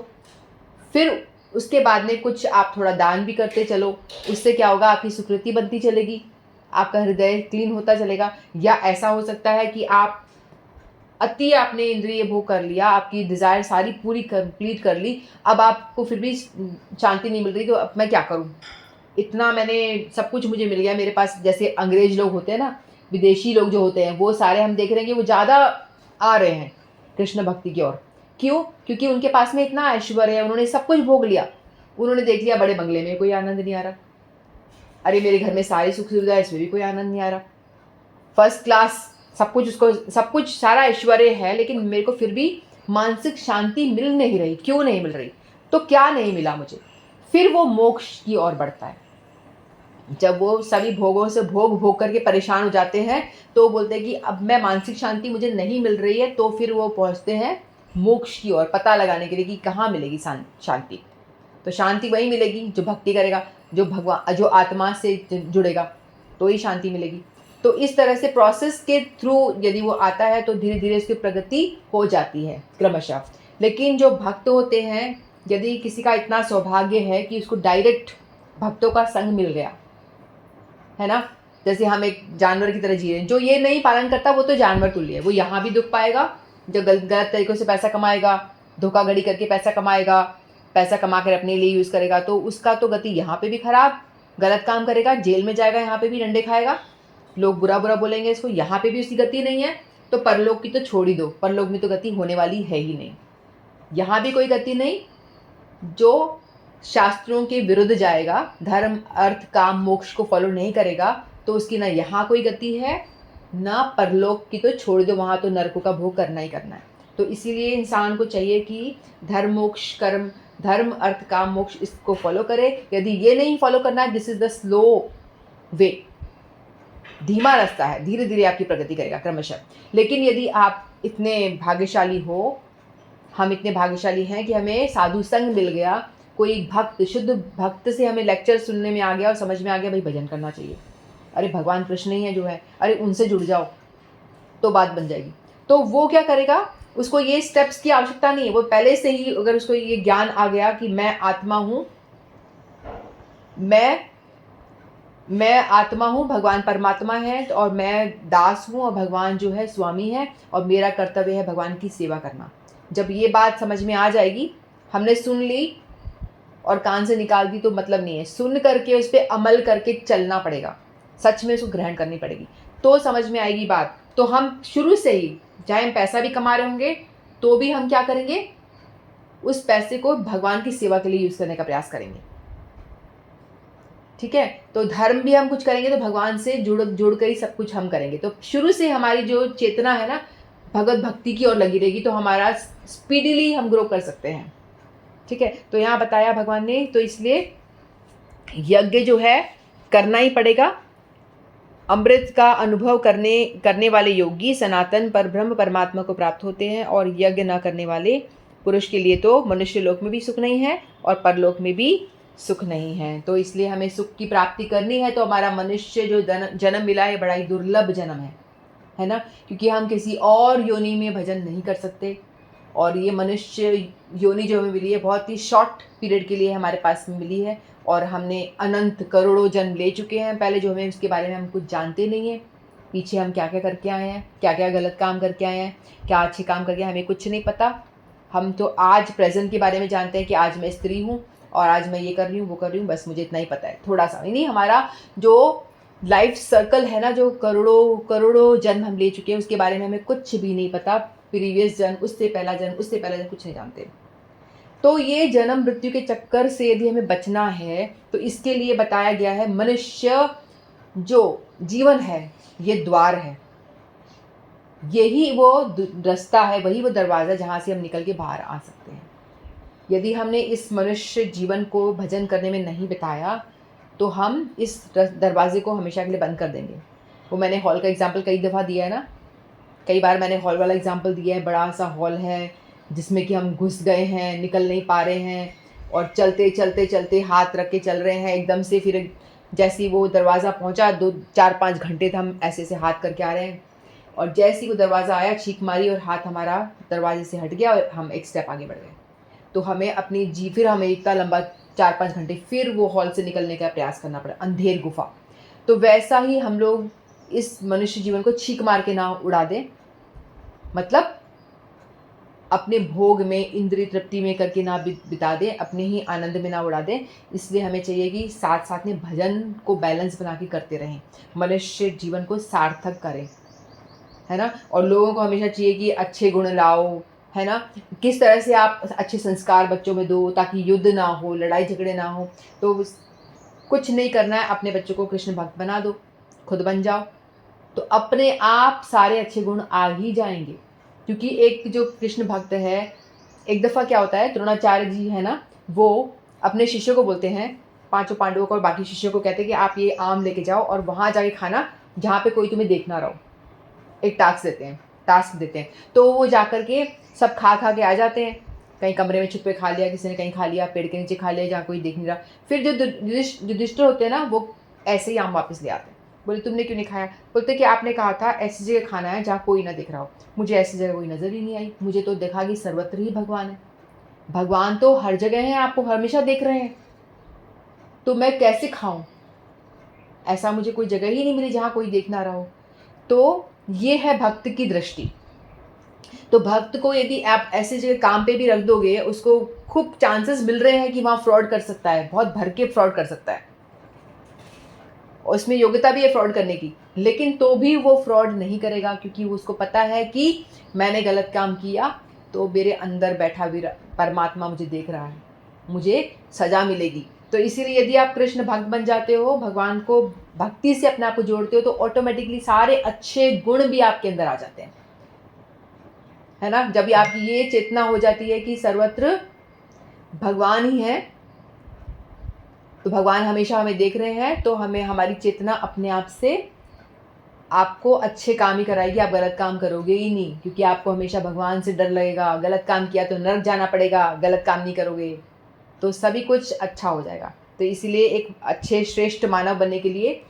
फिर उसके बाद में कुछ आप थोड़ा दान भी करते चलो, उससे क्या होगा, आपकी सुकृति बनती चलेगी, आपका हृदय क्लीन होता चलेगा। या ऐसा हो सकता है कि आप अति आपने इंद्रिय भोग कर लिया, आपकी डिज़ायर सारी पूरी कंप्लीट कर ली, अब आपको फिर भी शांति नहीं मिल रही, तो अब मैं क्या करूं, इतना मैंने सब कुछ मुझे मिल गया मेरे पास। जैसे अंग्रेज लोग होते हैं ना, विदेशी लोग जो होते हैं, वो सारे हम देख रहे हैं कि वो ज़्यादा आ रहे हैं कृष्ण भक्ति की ओर। क्यों? क्योंकि उनके पास में इतना ऐश्वर्य है, उन्होंने सब कुछ भोग लिया। उन्होंने देख लिया बड़े बंगले में कोई आनंद नहीं आ रहा, अरे मेरे घर में सारी सुख सुविधा है, इसमें भी कोई आनंद नहीं आ रहा, फर्स्ट क्लास सब कुछ, उसको सब कुछ सारा ऐश्वर्य है, लेकिन मेरे को फिर भी मानसिक शांति मिल नहीं रही। क्यों नहीं मिल रही? तो क्या नहीं मिला मुझे? फिर वो मोक्ष की ओर बढ़ता है। जब वो सभी भोगों से भोग करके परेशान हो जाते हैं, तो बोलते हैं कि अब मैं मानसिक शांति मुझे नहीं मिल रही है, तो फिर वो पहुंचते हैं मोक्ष की ओर, पता लगाने के लिए कि कहाँ मिलेगी शांति। तो शांति वही मिलेगी जो भक्ति करेगा, जो आत्मा से जुड़ेगा, तो ही शांति मिलेगी। तो इस तरह से प्रोसेस के थ्रू यदि वो आता है तो धीरे धीरे उसकी प्रगति हो जाती है क्रमशः। लेकिन जो भक्त होते हैं, यदि किसी का इतना सौभाग्य है कि उसको डायरेक्ट भक्तों का संग मिल गया, है ना, जैसे हम एक जानवर की तरह जी रहे हैं, जो ये नहीं पालन करता वो तो जानवर तुल्य है। वो यहाँ भी दुख पाएगा, जो गलत तरीक़ों से पैसा कमाएगा, धोखाधड़ी करके पैसा कमाएगा, पैसा कमा कर अपने लिए यूज़ करेगा, तो उसका तो गति यहाँ पे भी खराब। गलत काम करेगा, जेल में जाएगा, यहाँ पे भी डंडे खाएगा, लोग बुरा बुरा बोलेंगे इसको, यहाँ पे भी उसकी गति नहीं है। तो परलोक की तो छोड़ ही दो, परलोक में तो गति होने वाली है ही नहीं, यहाँ भी कोई गति नहीं। जो शास्त्रों के विरुद्ध जाएगा, धर्म, अर्थ, काम, मोक्ष को फॉलो नहीं करेगा, तो उसकी ना यहाँ कोई गति है, ना परलोक की तो छोड़ दो, वहाँ तो नरकों का भोग करना ही करना है। तो इसीलिए इंसान को चाहिए कि धर्म, मोक्ष, कर्म, धर्म, अर्थ, काम, मोक्ष, इसको फॉलो करे। यदि ये नहीं फॉलो करना है, दिस इज द स्लो वे, धीमा रास्ता है, धीरे धीरे आपकी प्रगति करेगा क्रमशः। लेकिन यदि आप इतने भाग्यशाली हो, हम इतने भाग्यशाली हैं कि हमें साधु संग मिल गया, कोई भक्त, शुद्ध भक्त से हमें लेक्चर सुनने में आ गया और समझ में आ गया भाई भजन करना चाहिए, अरे भगवान कृष्ण ही है जो है, अरे उनसे जुड़ जाओ तो बात बन जाएगी। तो वो क्या करेगा, उसको ये स्टेप्स की आवश्यकता नहीं है, वो पहले से ही अगर उसको ये ज्ञान आ गया कि मैं आत्मा हूँ, मैं आत्मा हूँ, भगवान परमात्मा है, और मैं दास हूँ और भगवान जो है स्वामी है, और मेरा कर्तव्य है भगवान की सेवा करना। जब ये बात समझ में आ जाएगी, हमने सुन ली और कान से निकाल दी तो मतलब नहीं है, सुन करके उस पर अमल करके चलना पड़ेगा, सच में उसको ग्रहण करनी पड़ेगी, तो समझ में आएगी बात। तो हम शुरू से ही, चाहे हम पैसा भी कमा रहे होंगे, तो भी हम क्या करेंगे, उस पैसे को भगवान की सेवा के लिए यूज़ करने का प्रयास करेंगे। ठीक है। तो धर्म भी हम कुछ करेंगे तो भगवान से जुड़ कर ही सब कुछ हम करेंगे। तो शुरू से हमारी जो चेतना है ना भगवत भक्ति की ओर लगी रहेगी, तो हमारा स्पीडीली हम ग्रो कर सकते हैं। ठीक है। तो यहाँ बताया भगवान ने, तो इसलिए यज्ञ जो है करना ही पड़ेगा। अमृत का अनुभव करने वाले योगी सनातन पर ब्रह्म परमात्मा को प्राप्त होते हैं, और यज्ञ न करने वाले पुरुष के लिए तो मनुष्य लोक में भी सुख नहीं है और परलोक में भी सुख नहीं है। तो इसलिए हमें सुख की प्राप्ति करनी है, तो हमारा मनुष्य जो जन्म मिला है बड़ा ही दुर्लभ जन्म है ना, क्योंकि हम किसी और योनि में भजन नहीं कर सकते। और ये मनुष्य योनि जो हमें मिली है बहुत ही शॉर्ट पीरियड के लिए हमारे पास में मिली है, और हमने अनंत करोड़ों जन्म ले चुके हैं पहले, जो हमें उसके बारे में हम कुछ जानते नहीं हैं। पीछे हम क्या क्या करके आए हैं, क्या क्या गलत काम करके आए हैं, क्या अच्छे काम करके, हमें कुछ नहीं पता। हम तो आज प्रेजेंट के बारे में जानते हैं कि आज मैं स्त्री हूँ और आज मैं ये कर रही हूँ, वो कर रही हूँ, बस मुझे इतना ही पता है, थोड़ा सा नहीं। हमारा जो लाइफ सर्कल है ना, जो करोड़ों करोड़ों जन्म हम ले चुके हैं, उसके बारे में हमें कुछ भी नहीं पता। प्रीवियस जन्म, उससे पहला जन्म, उससे पहला जन्म, कुछ नहीं जानते। तो ये जन्म मृत्यु के चक्कर से यदि हमें बचना है, तो इसके लिए बताया गया है मनुष्य जो जीवन है ये द्वार है, यही वो रास्ता है, वही वो दरवाज़ा जहाँ से हम निकल के बाहर आ सकते हैं। यदि हमने इस मनुष्य जीवन को भजन करने में नहीं बिताया, तो हम इस दरवाजे को हमेशा के लिए बंद कर देंगे। वो मैंने हॉल का एग्जाम्पल कई दफ़ा दिया है ना, कई बार मैंने हॉल वाला एग्जाम्पल दिया है। बड़ा सा हॉल है जिसमें कि हम घुस गए हैं, निकल नहीं पा रहे हैं, और चलते चलते चलते हाथ रख के चल रहे हैं एकदम से, फिर जैसे ही वो दरवाज़ा पहुंचा 2-4-5 घंटे तक हम ऐसे हाथ करके आ रहे हैं, और जैसे ही वो दरवाज़ा आया छींक मारी और हाथ हमारा दरवाजे से हट गया और हम एक स्टेप आगे बढ़ गए। तो हमें अपनी फिर हमें इतना लंबा 4-5 घंटे फिर वो हॉल से निकलने का प्रयास करना पड़ा, अंधेर गुफा। तो वैसा ही हम लोग इस मनुष्य जीवन को छींक मार के ना उड़ा दें, मतलब अपने भोग में, इंद्रिय तृप्ति में करके ना बिता दें, अपने ही आनंद में ना उड़ा दें। इसलिए हमें चाहिए कि साथ साथ में भजन को बैलेंस बना के करते रहें, मनुष्य जीवन को सार्थक करें, है ना। और लोगों को हमेशा चाहिए कि अच्छे गुण लाओ, है ना। किस तरह से आप अच्छे संस्कार बच्चों में दो ताकि युद्ध ना हो, लड़ाई झगड़े ना हो। तो कुछ नहीं करना है, अपने बच्चों को कृष्ण भक्त बना दो, खुद बन जाओ, तो अपने आप सारे अच्छे गुण आ ही जाएंगे। क्योंकि एक जो कृष्ण भक्त है, एक दफ़ा क्या होता है, द्रोणाचार्य जी है ना, वो अपने शिष्यों को बोलते हैं, 5 पांडवों को और बाकी शिष्यों को कहते हैं कि आप ये आम लेके जाओ और वहाँ जाके खाना जहाँ पे कोई तुम्हें देख ना रहो। एक टास्क देते हैं। तो वो जाकर के सब खा के आ जाते हैं, कहीं कमरे में छुपे खा लिया, किसी ने कहीं खा लिया, पेड़ के नीचे खा लिया जहाँ कोई देख नहीं रहा। फिर जो युधिष्ठिर होते हैं ना, वो ऐसे ही आम वापस ले आते हैं। बोले तुमने क्यों नहीं खाया? बोलते कि आपने कहा था ऐसी जगह खाना है जहाँ कोई ना दिख रहा हो। मुझे ऐसी जगह कोई नज़र ही नहीं आई, मुझे तो देखा कि सर्वत्र ही भगवान है। भगवान तो हर जगह हैं, आपको हमेशा देख रहे हैं, तो मैं कैसे खाऊं? ऐसा मुझे कोई जगह ही नहीं मिली जहाँ कोई देख ना रहा हो। तो ये है भक्त की दृष्टि। तो भक्त को यदि आप ऐसे जगह काम पे भी रख दोगे, उसको खूब चांसेस मिल रहे हैं कि वहाँ फ्रॉड कर सकता है, बहुत भर के फ्रॉड कर सकता है, और उसमें योग्यता भी है फ्रॉड करने की, लेकिन तो भी वो फ्रॉड नहीं करेगा, क्योंकि उसको पता है कि मैंने गलत काम किया तो मेरे अंदर बैठा भी परमात्मा मुझे देख रहा है, मुझे सजा मिलेगी। तो इसीलिए यदि आप कृष्ण भक्त बन जाते हो, भगवान को भक्ति से अपने आप को जोड़ते हो, तो ऑटोमेटिकली सारे अच्छे गुण भी आपके अंदर आ जाते हैं, है ना। जब आपकी ये चेतना हो जाती है कि सर्वत्र भगवान ही है, तो भगवान हमेशा हमें देख रहे हैं, तो हमें हमारी चेतना अपने आप से आपको अच्छे काम ही कराएगी, आप गलत काम करोगे ही नहीं, क्योंकि आपको हमेशा भगवान से डर लगेगा। गलत काम किया तो नरक जाना पड़ेगा, गलत काम नहीं करोगे तो सभी कुछ अच्छा हो जाएगा। तो इसीलिए एक अच्छे श्रेष्ठ मानव बनने के लिए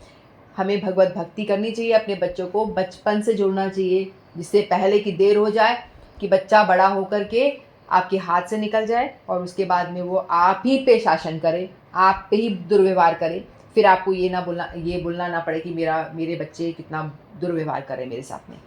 हमें भगवत भक्ति करनी चाहिए, अपने बच्चों को बचपन से जोड़ना चाहिए, जिससे पहले की देर हो जाए कि बच्चा बड़ा होकर के आपके हाथ से निकल जाए और उसके बाद में वो आप ही पे शासन करे, आप पे ही दुर्व्यवहार करे, फिर आपको ये बोलना ना पड़े कि मेरे बच्चे कितना दुर्व्यवहार कर रहे हैं मेरे साथ में,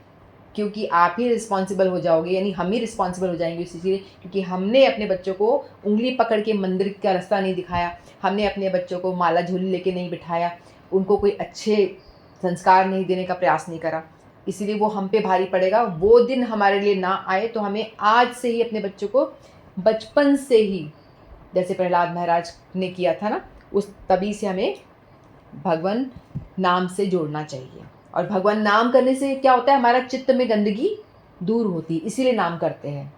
क्योंकि आप ही रिस्पॉन्सिबल हो जाओगे, यानी हम ही रिस्पॉन्सिबल हो जाएंगे इसी लिए, क्योंकि हमने अपने बच्चों को उंगली पकड़ के मंदिर का रास्ता नहीं दिखाया, हमने अपने बच्चों को माला झोली लेके नहीं बिठाया, उनको कोई अच्छे संस्कार नहीं देने का प्रयास नहीं करा, इसीलिए वो हम पे भारी पड़ेगा। वो दिन हमारे लिए ना आए, तो हमें आज से ही अपने बच्चों को बचपन से ही, जैसे प्रहलाद महाराज ने किया था ना, उस तभी से हमें भगवान नाम से जोड़ना चाहिए। और भगवान नाम करने से क्या होता है, हमारा चित्त में गंदगी दूर होती है, इसीलिए नाम करते हैं।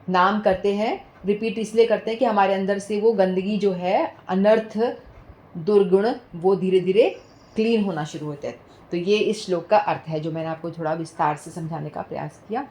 नाम करते हैं, रिपीट इसलिए करते हैं कि हमारे अंदर से वो गंदगी जो है, अनर्थ, दुर्गुण, वो धीरे धीरे क्लीन होना शुरू होते हैं। तो ये इस श्लोक का अर्थ है, जो मैंने आपको थोड़ा विस्तार से समझाने का प्रयास किया।